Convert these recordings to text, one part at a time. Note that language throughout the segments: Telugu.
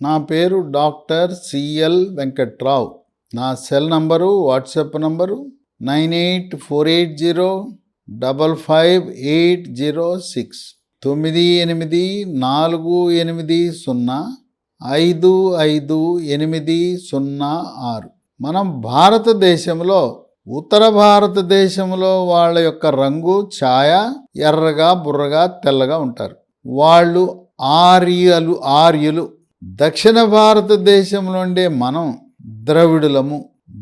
నా పేరు డాక్టర్ సిఎల్ వెంకట్రావు. నా సెల్ నంబరు, వాట్సాప్ నంబరు 9848055806 9840550806. మనం భారతదేశంలో ఉత్తర భారతదేశంలో వాళ్ళ యొక్క రంగు ఛాయ ఎర్రగా బుర్రగా తెల్లగా ఉంటారు. వాళ్ళు ఆర్యులు. దక్షిణ భారతదేశంలో ఉండే మనం ద్రవిడులము.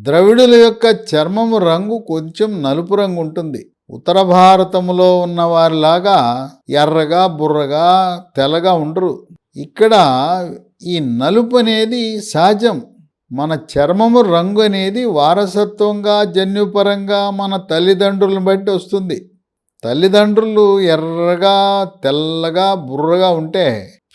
ద్రవిడుల యొక్క చర్మము రంగు కొంచెం నలుపు రంగు ఉంటుంది. ఉత్తర భారతంలో ఉన్న వారిలాగా ఎర్రగా బుర్రగా తెల్లగా ఉండరు. ఇక్కడ ఈ నలుపు అనేది సహజం. మన చర్మము రంగు అనేది వారసత్వంగా జన్యుపరంగా మన తల్లిదండ్రులను బట్టి వస్తుంది. తల్లిదండ్రులు ఎర్రగా తెల్లగా బుర్రగా ఉంటే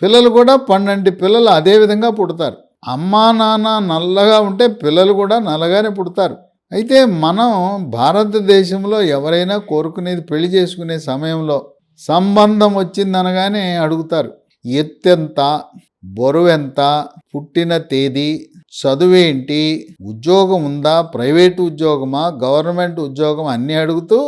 పిల్లలు కూడా 12 పిల్లలు అదే విధంగా పుడతారు. అమ్మా నాన్న నల్లగా ఉంటే పిల్లలు కూడా నల్లగానే పుడతారు. అయితే మనం భారతదేశంలో ఎవరైనా కోరుకునేది పెళ్లి చేసుకునే సమయంలో సంబంధం వచ్చిందనగానే అడుగుతారు. ఎత్తెంత, బరువెంత, పుట్టిన తేదీ, చదువేంటి, ఉద్యోగం ఉందా, ప్రైవేటు ఉద్యోగమా, గవర్నమెంట్ ఉద్యోగం అన్నీ అడుగుతూ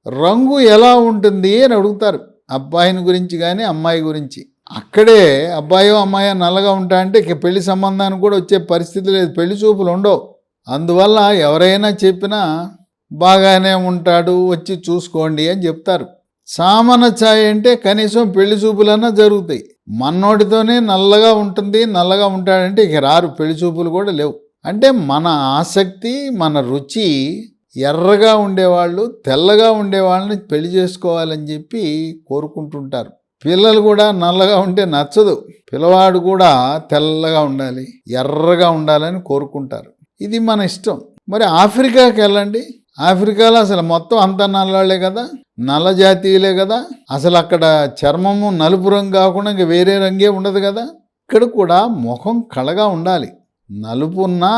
రంగు ఎలా ఉంటుంది అని అడుగుతారు. అబ్బాయిని గురించి కానీ అమ్మాయి గురించి. అక్కడే అబ్బాయో అమ్మాయో నల్లగా ఉంటా అంటే ఇక పెళ్లి సంబంధానికి కూడా వచ్చే పరిస్థితి లేదు. పెళ్లి చూపులు ఉండవు. అందువల్ల ఎవరైనా చెప్పినా బాగానే ఉంటాడు, వచ్చి చూసుకోండి అని చెప్తారు. సామాన ఛాయ అంటే కనీసం పెళ్లి చూపులన్నా జరుగుతాయి. మన్నోడితోనే నల్లగా ఉంటుంది, నల్లగా ఉంటాడంటే ఇక రారు, పెళ్లి చూపులు కూడా లేవు. అంటే మన ఆసక్తి, మన రుచి ఎర్రగా ఉండేవాళ్ళు తెల్లగా ఉండేవాళ్ళని పెళ్లి చేసుకోవాలని చెప్పి కోరుకుంటుంటారు. పిల్లలు కూడా నల్లగా ఉంటే నచ్చదు. పిల్లవాడు కూడా తెల్లగా ఉండాలి, ఎర్రగా ఉండాలని కోరుకుంటారు. ఇది మన ఇష్టం. మరి ఆఫ్రికాకి వెళ్ళండి. ఆఫ్రికాలో అసలు మొత్తం అంతా నల్లవాళ్లే కదా, నల్ల జాతీయులే కదా. అసలు అక్కడ చర్మము నలుపు రంగు కాకుండా ఇంక వేరే రంగే ఉండదు కదా. ఇక్కడ కూడా ముఖం కళగా ఉండాలి. నలుపున్నా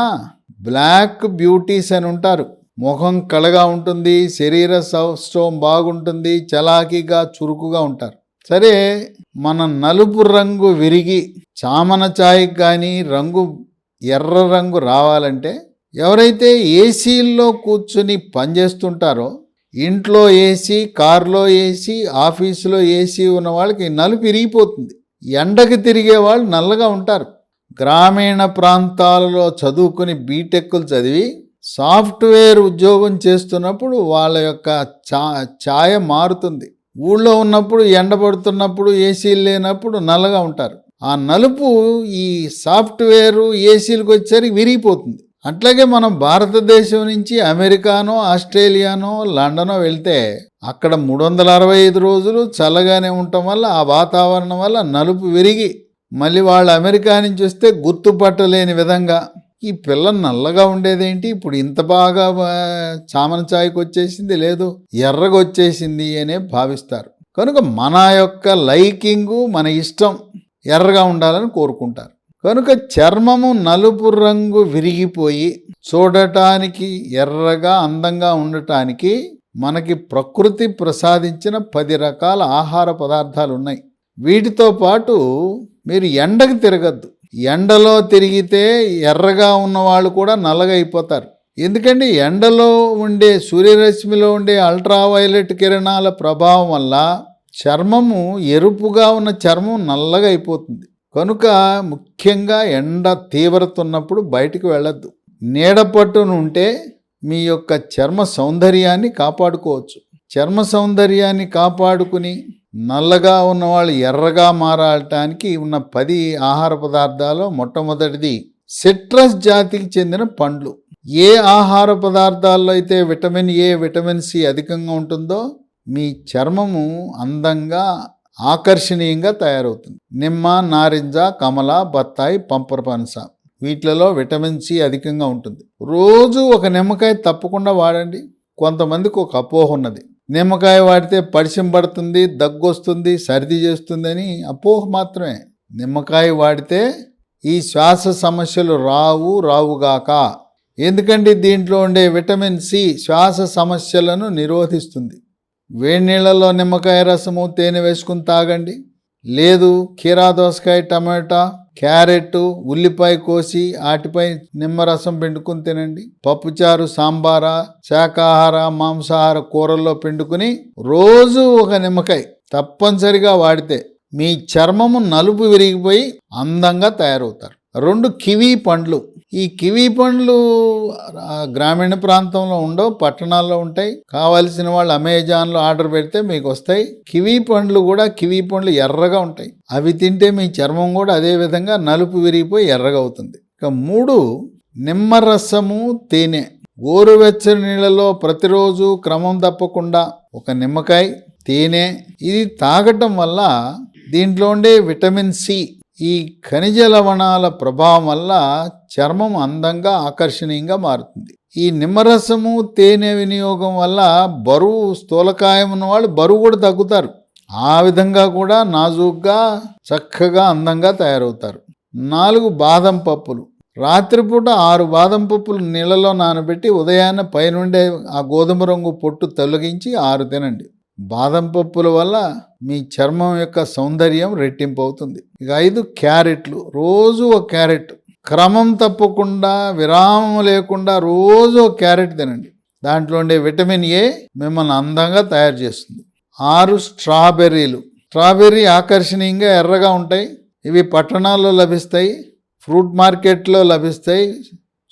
బ్లాక్ బ్యూటీస్ అని ఉంటారు. ముఖం కళగా ఉంటుంది, శరీర సౌష్ఠవం బాగుంటుంది, చలాకీగా చురుకుగా ఉంటారు. సరే, మన నలుపు రంగు విరిగి చామన ఛాయకి కానీ రంగు ఎర్ర రంగు రావాలంటే ఎవరైతే ఏసీల్లో కూర్చుని పనిచేస్తుంటారో, ఇంట్లో ఏసీ, కారులో ఏసీ, ఆఫీసులో ఏసీ ఉన్న వాళ్ళకి నలుపు విరిగిపోతుంది. ఎండకి తిరిగే వాళ్ళు నల్లగా ఉంటారు. గ్రామీణ ప్రాంతాలలో చదువుకుని బీటెక్లు చదివి సాఫ్ట్వేర్ ఉద్యోగం చేస్తున్నప్పుడు వాళ్ళ యొక్క ఛాయ మారుతుంది. ఊళ్ళో ఉన్నప్పుడు ఎండబడుతున్నప్పుడు ఏసీలు లేనప్పుడు నల్లగా ఉంటారు. ఆ నలుపు ఈ సాఫ్ట్వేరు ఏసీలకు వచ్చేసరికి విరిగిపోతుంది. అట్లాగే మనం భారతదేశం నుంచి అమెరికానో, ఆస్ట్రేలియానో, లండనో వెళ్తే అక్కడ 365 రోజులు చల్లగానే ఉండటం వల్ల, ఆ వాతావరణం వల్ల నలుపు విరిగి మళ్ళీ వాళ్ళు అమెరికా నుంచి వస్తే గుర్తుపట్టలేని విధంగా ఈ పిల్ల నల్లగా ఉండేదేంటి, ఇప్పుడు ఇంత బాగా చామన ఛాయకు వచ్చేసింది, లేదు ఎర్రగా వచ్చేసింది అనే భావిస్తారు. కనుక మన యొక్క లైకింగు, మన ఇష్టం ఎర్రగా ఉండాలని కోరుకుంటారు. కనుక చర్మము నలుపు రంగు విరిగిపోయి చూడటానికి ఎర్రగా అందంగా ఉండటానికి మనకి ప్రకృతి ప్రసాదించిన 10 రకాల ఆహార పదార్థాలు ఉన్నాయి. వీటితో పాటు మీరు ఎండకు తిరగద్దు. ఎండలో తిరిగితే ఎర్రగా ఉన్నవాళ్ళు కూడా నల్లగా అయిపోతారు. ఎందుకంటే ఎండలో ఉండే సూర్యరశ్మిలో ఉండే అల్ట్రావైలెట్ కిరణాల ప్రభావం వల్ల చర్మము, ఎరుపుగా ఉన్న చర్మం నల్లగా అయిపోతుంది. కనుక ముఖ్యంగా ఎండ తీవ్రత ఉన్నప్పుడు బయటికి వెళ్ళొద్దు. నీడ పట్టున ఉంటే మీ యొక్క చర్మ సౌందర్యాన్ని కాపాడుకోవచ్చు. చర్మ సౌందర్యాన్ని కాపాడుకుని నల్లగా ఉన్నవాళ్ళు ఎర్రగా మారటానికి ఉన్న 10 ఆహార పదార్థాలు మొట్టమొదటిది సిట్రస్ జాతికి చెందిన పండ్లు. ఏ ఆహార పదార్థాల్లో అయితే విటమిన్ ఏ, విటమిన్ సి అధికంగా ఉంటుందో మీ చర్మము అందంగా ఆకర్షణీయంగా తయారవుతుంది. నిమ్మ, నారింజ, కమల, బత్తాయి, పంపరపనస వీటిలలో విటమిన్ సి అధికంగా ఉంటుంది. రోజు ఒక నిమ్మకాయ తప్పకుండా వాడండి. కొంతమందికి ఒక అపోహ ఉన్నది, నిమ్మకాయ వాడితే పరిచయం పడుతుంది, దగ్గు వస్తుంది, సర్ది చేస్తుంది అని. అపోహ మాత్రమే. నిమ్మకాయ వాడితే ఈ శ్వాస సమస్యలు రావుగాక. ఎందుకంటే దీంట్లో ఉండే విటమిన్ సి శ్వాస సమస్యలను నిరోధిస్తుంది. వేడి నీళ్ళలో నిమ్మకాయ రసము, తేనె వేసుకుని తాగండి. లేదు కీరా, దోసకాయ, టమాటా, క్యారెట్, ఉల్లిపాయ కోసి వాటిపై నిమ్మరసం పిండుకుని తినండి. పప్పుచారు, సాంబార, శాకాహార, మాంసాహార కూరల్లో పిండుకుని రోజు ఒక నిమ్మకాయ తప్పనిసరిగా వాడితే మీ చర్మము నలుపు విరిగిపోయి అందంగా తయారవుతారు. 2 కివీ పండ్లు. ఈ కివీ పండ్లు గ్రామీణ ప్రాంతంలో ఉండవు, పట్టణాల్లో ఉంటాయి. కావలసిన వాళ్ళు అమెజాన్లో ఆర్డర్ పెడితే మీకు వస్తాయి. కివీ పండ్లు ఎర్రగా ఉంటాయి. అవి తింటే మీ చర్మం కూడా అదే విధంగా నలుపు విరిగిపోయి ఎర్రగా అవుతుంది. ఇక 3 నిమ్మరసము, తేనె. గోరువెచ్చని నీళ్ళలో ప్రతిరోజు క్రమం తప్పకుండా ఒక నిమ్మకాయ, తేనె ఇది తాగటం వల్ల దీంట్లో ఉండే విటమిన్ సి, ఈ ఖనిజ లవణాల ప్రభావం వల్ల చర్మం అందంగా ఆకర్షణీయంగా మారుతుంది. ఈ నిమ్మరసము, తేనె వినియోగం వల్ల బరువు, స్థూలకాయం ఉన్న వాళ్ళు బరువు కూడా తగ్గుతారు. ఆ విధంగా కూడా నాజూగ్గా చక్కగా అందంగా తయారవుతారు. 4 బాదం పప్పులు. రాత్రిపూట 6 బాదం పప్పులు నీళ్ళలో నానబెట్టి ఉదయాన్నే పైనుండే ఆ గోధుమ రంగు పొట్టు తొలగించి 6 తినండి. బాదం పప్పుల వల్ల మీ చర్మం యొక్క సౌందర్యం రెట్టింపు అవుతుంది. ఇక 5 క్యారెట్లు. రోజు ఒక క్యారెట్, క్రమం తప్పకుండా విరామం లేకుండా రోజు ఒక క్యారెట్ తినండి. దాంట్లో ఉండే విటమిన్ ఏ మిమ్మల్ని అందంగా తయారు చేస్తుంది. 6 స్ట్రాబెర్రీలు. స్ట్రాబెర్రీ ఆకర్షణీయంగా ఎర్రగా ఉంటాయి. ఇవి పట్టణాల్లో లభిస్తాయి, ఫ్రూట్ మార్కెట్లో లభిస్తాయి,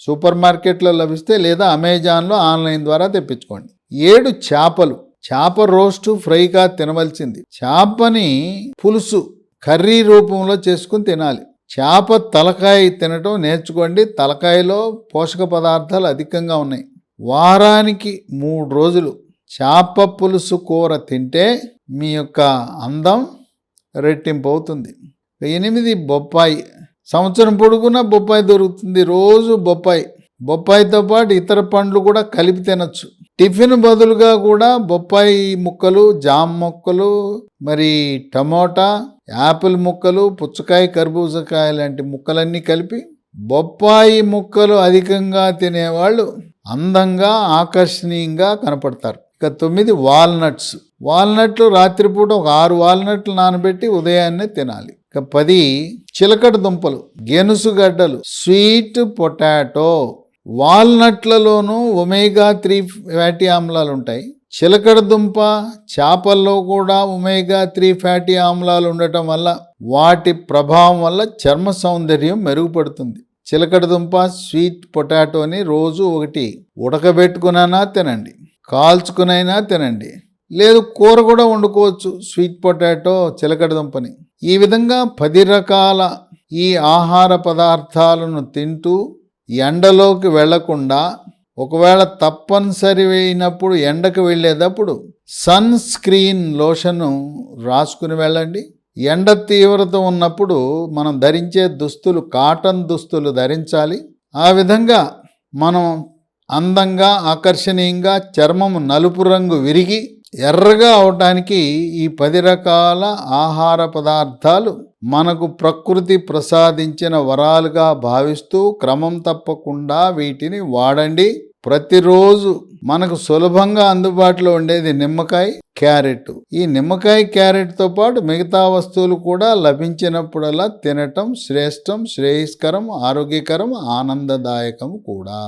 సూపర్ మార్కెట్లో లభిస్తాయి, లేదా అమెజాన్లో ఆన్లైన్ ద్వారా తెప్పించుకోండి. 7 చేపలు. చేప రోస్టు, ఫ్రైగా తినవలసింది. చేపని పులుసు, కర్రీ రూపంలో చేసుకుని తినాలి. చేప తలకాయ తినటం నేర్చుకోండి. తలకాయలో పోషక పదార్థాలు అధికంగా ఉన్నాయి. వారానికి 3 రోజులు చేప పులుసు కూర తింటే మీ యొక్క అందం రెట్టింపు అవుతుంది. 8 బొప్పాయి. సంవత్సరం పొడుగునా బొప్పాయి దొరుకుతుంది. రోజు బొప్పాయితో పాటు ఇతర పండ్లు కూడా కలిపి తినచ్చు. టిఫిన్ బదులుగా కూడా బొప్పాయి ముక్కలు, జామ ముక్కలు, మరి టమోటా, యాపిల్ ముక్కలు, పుచ్చకాయ, కర్బూజకాయ లాంటి ముక్కలన్నీ కలిపి బొప్పాయి ముక్కలు అధికంగా తినేవాళ్ళు అందంగా ఆకర్షణీయంగా కనపడతారు. ఇక 9 వాల్నట్స్. వాల్నట్లు రాత్రిపూట ఒక 6 వాల్నట్లు నానబెట్టి ఉదయాన్నే తినాలి. ఇక 10 చిలకడ దుంపలు, గెనుసుగడ్డలు, స్వీట్ పొటాటో. వాల్నట్లలోనూ ఒమేగా 3 ఫ్యాటీ ఆమ్లాలు ఉంటాయి. చిలకడ దుంప, చేపల్లో కూడా ఒమేగా 3 ఫ్యాటీ ఆమ్లాలు ఉండటం వల్ల వాటి ప్రభావం వల్ల చర్మ సౌందర్యం మెరుగుపడుతుంది. చిలకడ దుంప, స్వీట్ పొటాటోని రోజు ఒకటి ఉడకబెట్టుకునైనా తినండి, కాల్చుకునైనా తినండి, లేదు కూర కూడా వండుకోవచ్చు స్వీట్ పొటాటో, చిలకడ దుంపని. ఈ విధంగా 10 రకాల ఈ ఆహార పదార్థాలను తింటూ ఎండలోకి వెళ్లకుండా, ఒకవేళ తప్పనిసరి అయినప్పుడు ఎండకు వెళ్ళేటప్పుడు సన్ స్క్రీన్ లోషన్ రాసుకుని వెళ్ళండి. ఎండ తీవ్రత ఉన్నప్పుడు మనం ధరించే దుస్తులు కాటన్ దుస్తులు ధరించాలి. ఆ విధంగా మనం అందంగా ఆకర్షణీయంగా చర్మము నలుపు రంగు విరిగి ఎర్రగా అవటానికి ఈ 10 రకాల ఆహార పదార్థాలు మనకు ప్రకృతి ప్రసాదించిన వరాలుగా భావిస్తూ క్రమం తప్పకుండా వీటిని వాడండి. ప్రతిరోజు మనకు సులభంగా అందుబాటులో ఉండేది నిమ్మకాయ, క్యారెట్. ఈ నిమ్మకాయ, క్యారెట్తో పాటు మిగతా వస్తువులు కూడా లభించినప్పుడల్లా తినటం శ్రేష్టం, శ్రేయస్కరం, ఆరోగ్యకరం, ఆనందదాయకం కూడా.